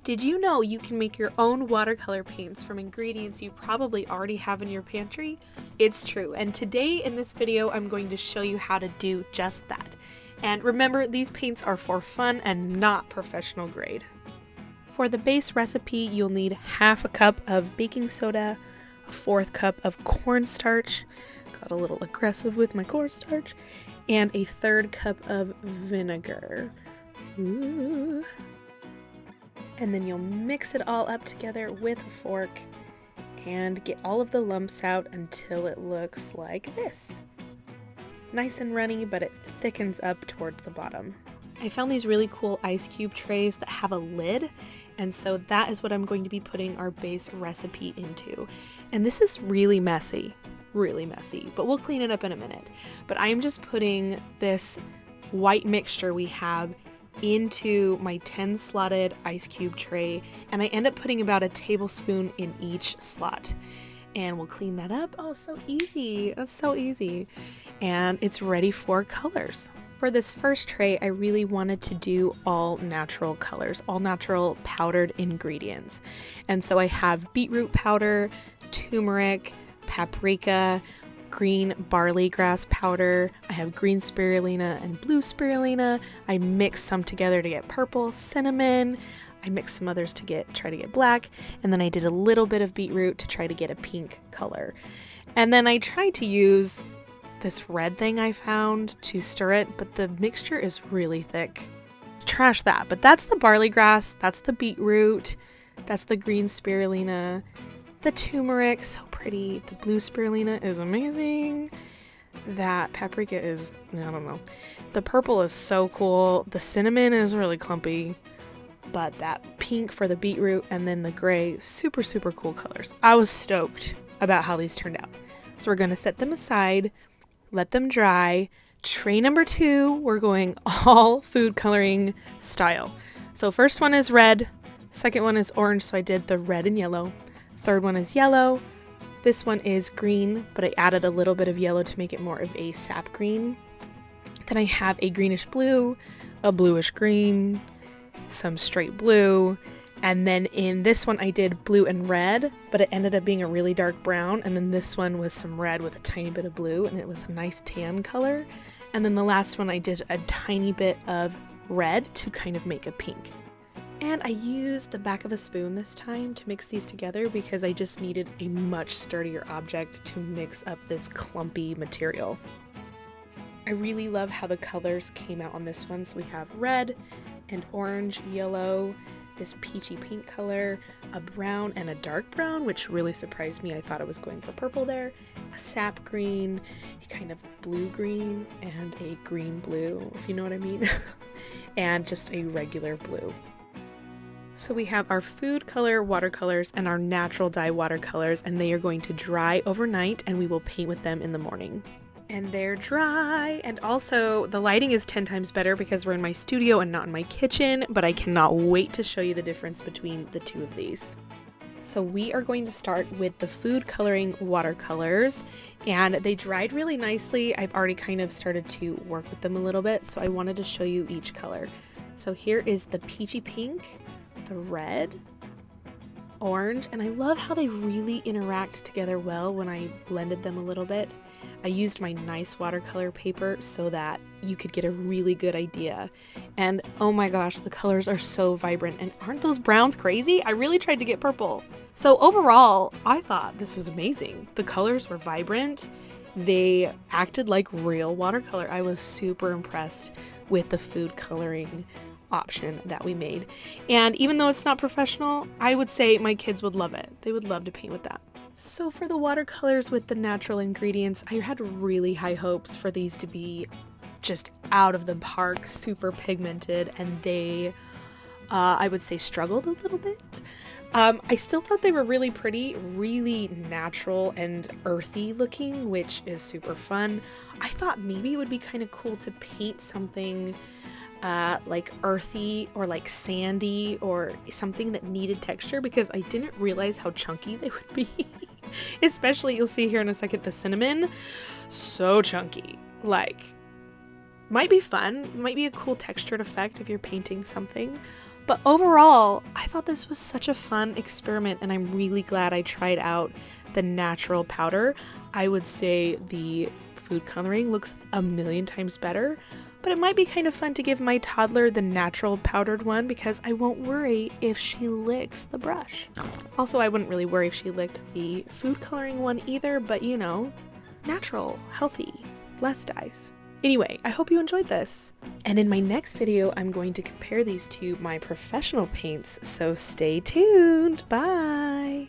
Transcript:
Did you know you can make your own watercolor paints from ingredients you probably already have in your pantry? It's true, and today in this video I'm going to show you how to do just that. And remember, these paints are for fun and not professional grade. For the base recipe, you'll need half a cup of baking soda, a fourth cup of cornstarch, got a little aggressive with my cornstarch, and a third cup of vinegar. Ooh. And then you'll mix it all up together with a fork and get all of the lumps out until it looks like this. Nice and runny, but it thickens up towards the bottom. I found these really cool ice cube trays that have a lid, and so that is what I'm going to be putting our base recipe into. And this is really messy, but we'll clean it up in a minute. But I am just putting this white mixture we have into my 10 slotted ice cube tray, and I end up putting about a tablespoon in each slot. And we'll clean that up. Oh, so easy. That's so easy. And it's ready for colors. For this first tray, I really wanted to do all natural colors, all natural powdered ingredients. And so I have beetroot powder, turmeric, paprika, green barley grass powder. I have green spirulina and blue spirulina. I mix some together to get purple, cinnamon. I mixed some others to try to get black, and then I did a little bit of beetroot to try to get a pink color. And then I tried to use this red thing I found to stir it, but the mixture is really thick. Trash that, but that's the barley grass, that's the beetroot, that's the green spirulina, the turmeric, so pretty, the blue spirulina is amazing, that paprika is, I don't know, the purple is so cool, the cinnamon is really clumpy, but that pink for the beetroot and then the gray, super cool colors. I was stoked about how these turned out. So we're going to set them aside, let them dry. Tray number 2, we're going all food coloring style. So first one is red, second one is orange, so I did the red and yellow. Third one is yellow. This one is green, but I added a little bit of yellow to make it more of a sap green. Then I have a greenish blue, a bluish green, some straight blue, and then in this one I did blue and red, but it ended up being a really dark brown, and then this one was some red with a tiny bit of blue, and it was a nice tan color. And then the last one I did a tiny bit of red to kind of make a pink. And I used the back of a spoon this time to mix these together because I just needed a much sturdier object to mix up this clumpy material. I really love how the colors came out on this one. So we have red and orange, yellow, this peachy pink color, a brown and a dark brown, which really surprised me. I thought I was going for purple there, a sap green, a kind of blue green, and a green blue, if you know what I mean, and just a regular blue. So we have our food color watercolors and our natural dye watercolors, and they are going to dry overnight and we will paint with them in the morning. And they're dry, and also the lighting is 10 times better because we're in my studio and not in my kitchen, but I cannot wait to show you the difference between the two of these. So we are going to start with the food coloring watercolors, and they dried really nicely. I've already kind of started to work with them a little bit, so I wanted to show you each color. So here is the peachy pink, the red, orange, and I love how they really interact together well when I blended them a little bit. I used my nice watercolor paper so that you could get a really good idea. And oh my gosh, the colors are so vibrant, and aren't those browns crazy? I really tried to get purple. So overall, I thought this was amazing. The colors were vibrant. They acted like real watercolor. I was super impressed with the food coloring option that we made. And even though it's not professional, I would say my kids would love it. They would love to paint with that. So for the watercolors with the natural ingredients, I had really high hopes for these to be just out of the park, super pigmented, and they, I would say, struggled a little bit. I still thought they were really pretty, really natural and earthy looking, which is super fun. I thought maybe it would be kind of cool to paint something like earthy or like sandy or something that needed texture, because I didn't realize how chunky they would be. Especially, you'll see here in a second, the cinnamon, so chunky. Like, might be fun, might be a cool textured effect if you're painting something, But overall, I thought this was such a fun experiment, and I'm really glad I tried out the natural powder. I would say the food coloring looks a million times better, but it might be kind of fun to give my toddler the natural powdered one because I won't worry if she licks the brush. Also, I wouldn't really worry if she licked the food coloring one either, but you know, natural, healthy, less dyes. Anyway, I hope you enjoyed this. And in my next video, I'm going to compare these to my professional paints, so stay tuned. Bye!